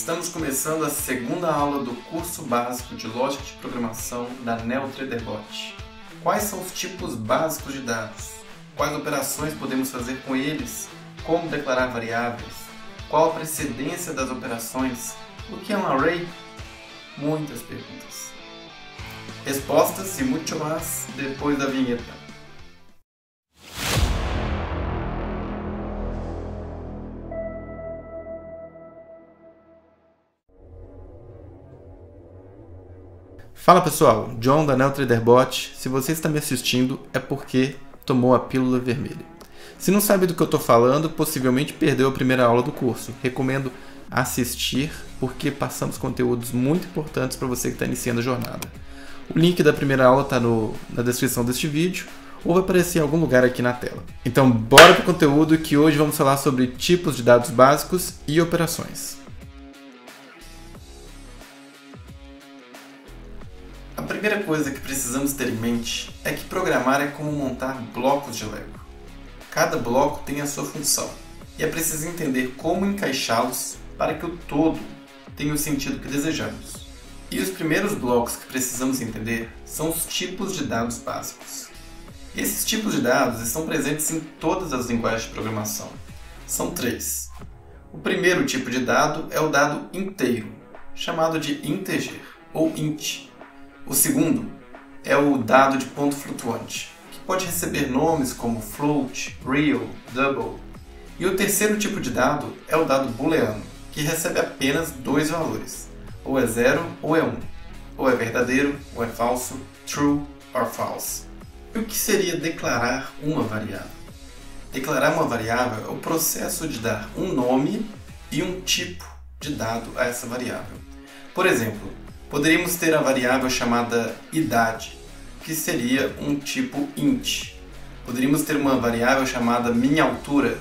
Estamos começando a segunda aula do curso básico de lógica de programação da NeoTraderBot. Quais são os tipos básicos de dados? Quais operações podemos fazer com eles? Como declarar variáveis? Qual a precedência das operações? O que é um array? Muitas perguntas. Respostas e muito mais depois da vinheta. Fala pessoal, John da NeoTraderBot. Se você está me assistindo é porque tomou a pílula vermelha. Se não sabe do que eu estou falando, possivelmente perdeu a primeira aula do curso. Recomendo assistir porque passamos conteúdos muito importantes para você que está iniciando a jornada. O link da primeira aula está na descrição deste vídeo ou vai aparecer em algum lugar aqui na tela. Então bora para o conteúdo que hoje vamos falar sobre tipos de dados básicos e operações. A primeira coisa que precisamos ter em mente é que programar é como montar blocos de Lego. Cada bloco tem a sua função e é preciso entender como encaixá-los para que o todo tenha o sentido que desejamos. E os primeiros blocos que precisamos entender são os tipos de dados básicos. Esses tipos de dados estão presentes em todas as linguagens de programação. São três. O primeiro tipo de dado é o dado inteiro, chamado de integer ou int. O segundo é o dado de ponto flutuante, que pode receber nomes como float, real, double. E o terceiro tipo de dado é o dado booleano, que recebe apenas dois valores, ou é 0 ou é 1, ou é verdadeiro ou é falso, true or false. E o que seria declarar uma variável? Declarar uma variável é o processo de dar um nome e um tipo de dado a essa variável. Por exemplo, poderíamos ter a variável chamada idade, que seria um tipo int. Poderíamos ter uma variável chamada minha altura,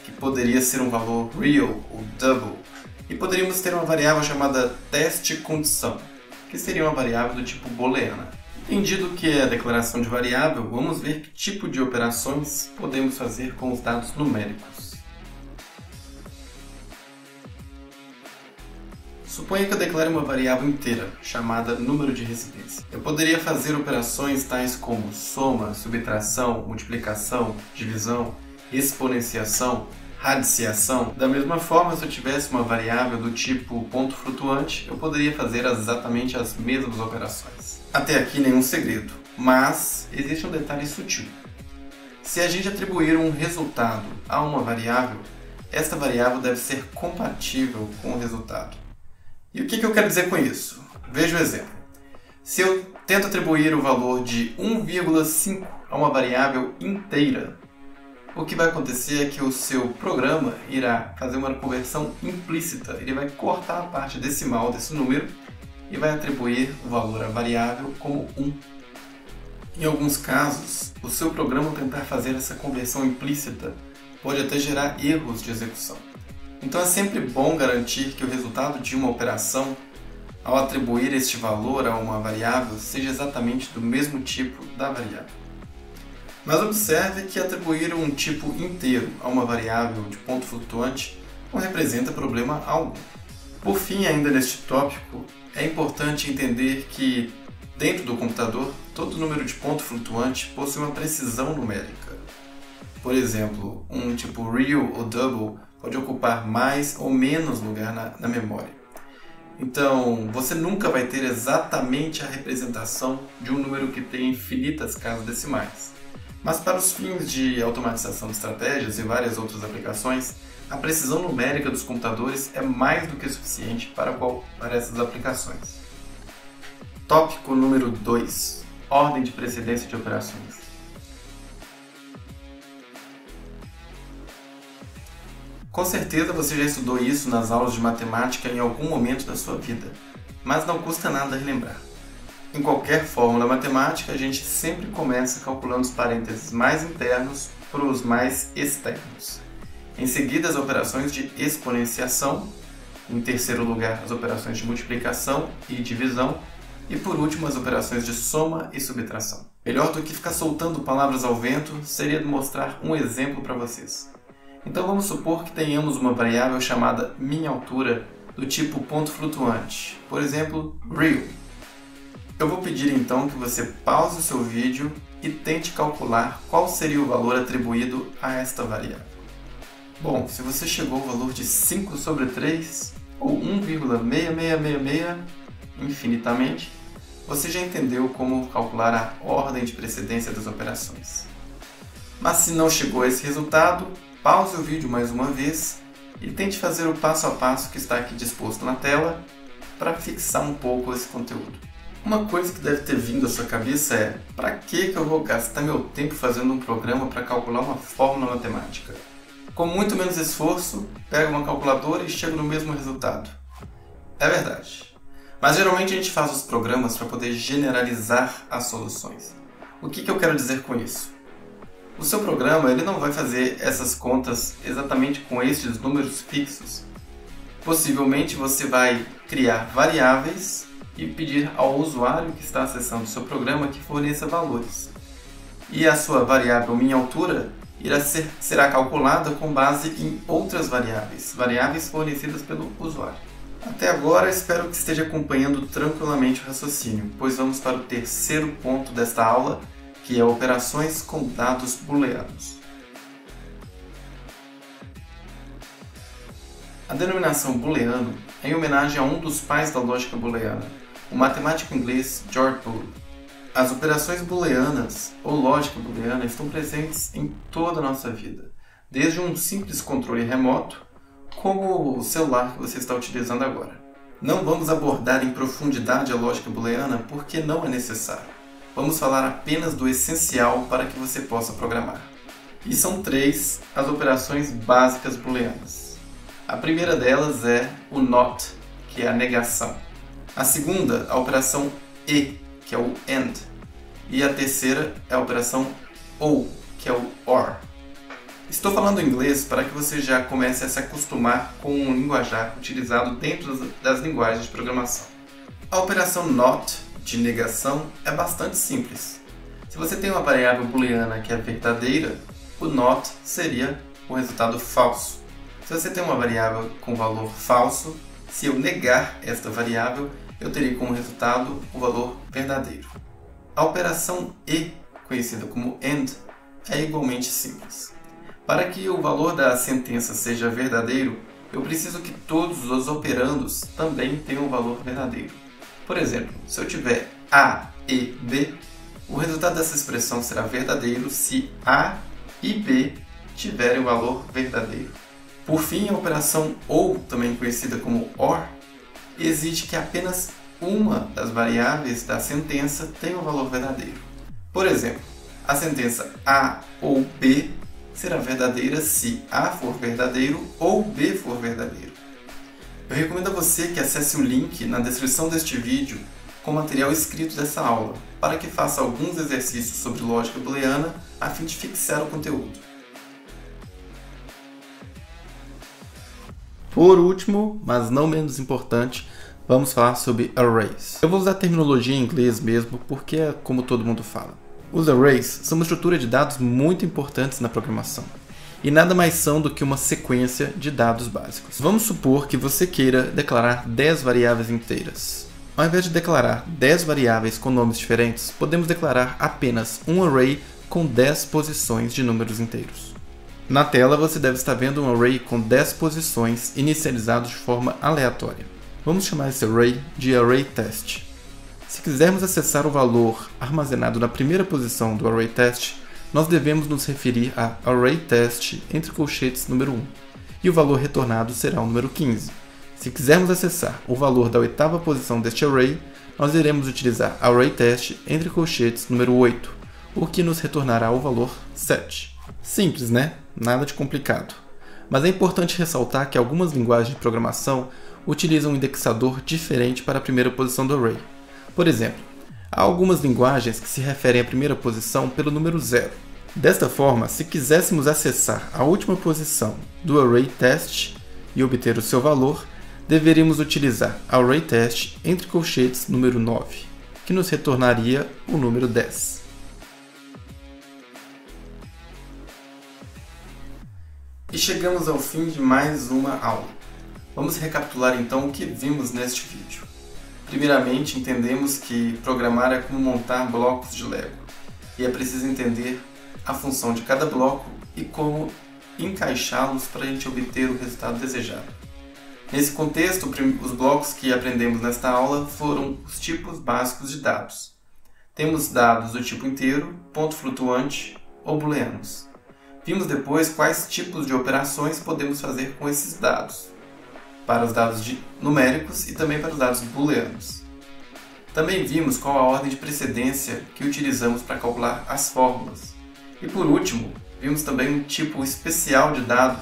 que poderia ser um valor real ou double. E poderíamos ter uma variável chamada teste condição, que seria uma variável do tipo booleana. Entendido o que é a declaração de variável, vamos ver que tipo de operações podemos fazer com os dados numéricos. Suponha que eu declare uma variável inteira, chamada número de residência. Eu poderia fazer operações tais como soma, subtração, multiplicação, divisão, exponenciação, radiciação. Da mesma forma, se eu tivesse uma variável do tipo ponto flutuante, eu poderia fazer exatamente as mesmas operações. Até aqui nenhum segredo, mas existe um detalhe sutil. Se a gente atribuir um resultado a uma variável, esta variável deve ser compatível com o resultado. E o que eu quero dizer com isso? Veja o exemplo. Se eu tento atribuir o valor de 1,5 a uma variável inteira, o que vai acontecer é que o seu programa irá fazer uma conversão implícita. Ele vai cortar a parte decimal desse número e vai atribuir o valor à variável como 1. Em alguns casos, o seu programa ao tentar fazer essa conversão implícita pode até gerar erros de execução. Então é sempre bom garantir que o resultado de uma operação, ao atribuir este valor a uma variável, seja exatamente do mesmo tipo da variável. Mas observe que atribuir um tipo inteiro a uma variável de ponto flutuante não representa problema algum. Por fim, ainda neste tópico, é importante entender que, dentro do computador, todo número de ponto flutuante possui uma precisão numérica. Por exemplo, um tipo real ou double pode ocupar mais ou menos lugar na memória. Então, você nunca vai ter exatamente a representação de um número que tem infinitas casas decimais. Mas para os fins de automatização de estratégias e várias outras aplicações, a precisão numérica dos computadores é mais do que suficiente para essas aplicações. Tópico número 2. Ordem de precedência de operações. Com certeza você já estudou isso nas aulas de matemática em algum momento da sua vida, mas não custa nada relembrar. Em qualquer fórmula matemática, a gente sempre começa calculando os parênteses mais internos para os mais externos. Em seguida, as operações de exponenciação, em terceiro lugar, as operações de multiplicação e divisão, e por último, as operações de soma e subtração. Melhor do que ficar soltando palavras ao vento, seria mostrar um exemplo para vocês. Então vamos supor que tenhamos uma variável chamada minha altura do tipo ponto flutuante, por exemplo, real. Eu vou pedir então que você pause o seu vídeo e tente calcular qual seria o valor atribuído a esta variável. Bom, se você chegou ao valor de 5 sobre 3, ou 1,6666 infinitamente, você já entendeu como calcular a ordem de precedência das operações. Mas se não chegou a esse resultado, pause o vídeo mais uma vez e tente fazer o passo a passo que está aqui disposto na tela para fixar um pouco esse conteúdo. Uma coisa que deve ter vindo à sua cabeça é: para que eu vou gastar meu tempo fazendo um programa para calcular uma fórmula matemática? Com muito menos esforço, pego uma calculadora e chego no mesmo resultado. É verdade. Mas geralmente a gente faz os programas para poder generalizar as soluções. O que eu quero dizer com isso? O seu programa ele não vai fazer essas contas exatamente com estes números fixos. Possivelmente você vai criar variáveis e pedir ao usuário que está acessando o seu programa que forneça valores. E a sua variável minha altura será calculada com base em outras variáveis fornecidas pelo usuário. Até agora espero que esteja acompanhando tranquilamente o raciocínio, pois vamos para o terceiro ponto desta aula, que é operações com dados booleanos. A denominação booleano é em homenagem a um dos pais da lógica booleana, o matemático inglês George Boole. As operações booleanas ou lógica booleana estão presentes em toda a nossa vida, desde um simples controle remoto, como o celular que você está utilizando agora. Não vamos abordar em profundidade a lógica booleana porque não é necessário. Vamos falar apenas do essencial para que você possa programar. E são 3 as operações básicas booleanas. A primeira delas é o NOT, que é a negação. A segunda, a operação E, que é o AND. E a terceira é a operação OR, que é o OR. Estou falando inglês para que você já comece a se acostumar com um linguajar utilizado dentro das linguagens de programação. A operação NOT, de negação, é bastante simples. Se você tem uma variável booleana que é verdadeira, o NOT seria o resultado falso. Se você tem uma variável com valor falso, se eu negar esta variável, eu teria como resultado o valor verdadeiro. A operação E, conhecida como AND, é igualmente simples. Para que o valor da sentença seja verdadeiro, eu preciso que todos os operandos também tenham um valor verdadeiro. Por exemplo, se eu tiver A e B, o resultado dessa expressão será verdadeiro se A e B tiverem o valor verdadeiro. Por fim, a operação OR, também conhecida como OR, exige que apenas uma das variáveis da sentença tenha o valor verdadeiro. Por exemplo, a sentença A ou B será verdadeira se A for verdadeiro ou B for verdadeiro. Eu recomendo a você que acesse o link na descrição deste vídeo com o material escrito dessa aula, para que faça alguns exercícios sobre lógica booleana a fim de fixar o conteúdo. Por último, mas não menos importante, vamos falar sobre arrays. Eu vou usar a terminologia em inglês mesmo, porque é como todo mundo fala. Os arrays são uma estrutura de dados muito importantes na programação, e nada mais são do que uma sequência de dados básicos. Vamos supor que você queira declarar 10 variáveis inteiras. Ao invés de declarar 10 variáveis com nomes diferentes, podemos declarar apenas um array com 10 posições de números inteiros. Na tela você deve estar vendo um array com 10 posições inicializados de forma aleatória. Vamos chamar esse array de ArrayTest. Se quisermos acessar o valor armazenado na primeira posição do ArrayTest, nós devemos nos referir a ArrayTest entre colchetes número 1, e o valor retornado será o número 15. Se quisermos acessar o valor da oitava posição deste array, nós iremos utilizar ArrayTest entre colchetes número 8, o que nos retornará o valor 7. Simples, né? Nada de complicado. Mas é importante ressaltar que algumas linguagens de programação utilizam um indexador diferente para a primeira posição do array. Por exemplo, há algumas linguagens que se referem à primeira posição pelo número 0. Desta forma, se quiséssemos acessar a última posição do ArrayTest e obter o seu valor, deveríamos utilizar ArrayTest entre colchetes número 9, que nos retornaria o número 10. E chegamos ao fim de mais uma aula. Vamos recapitular então o que vimos neste vídeo. Primeiramente, entendemos que programar é como montar blocos de Lego, e é preciso entender a função de cada bloco e como encaixá-los para a gente obter o resultado desejado. Nesse contexto, os blocos que aprendemos nesta aula foram os tipos básicos de dados. Temos dados do tipo inteiro, ponto flutuante ou booleanos. Vimos depois quais tipos de operações podemos fazer com esses dados, para os dados numéricos e também para os dados booleanos. Também vimos qual a ordem de precedência que utilizamos para calcular as fórmulas. E por último, vimos também um tipo especial de dado,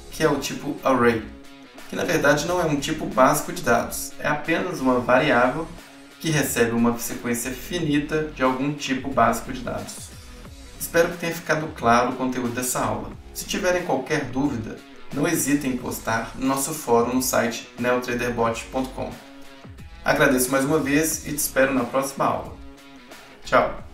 que é o tipo array, que na verdade não é um tipo básico de dados, é apenas uma variável que recebe uma sequência finita de algum tipo básico de dados. Espero que tenha ficado claro o conteúdo dessa aula. Se tiverem qualquer dúvida, não hesitem em postar no nosso fórum no site neotraderbot.com. Agradeço mais uma vez e te espero na próxima aula. Tchau!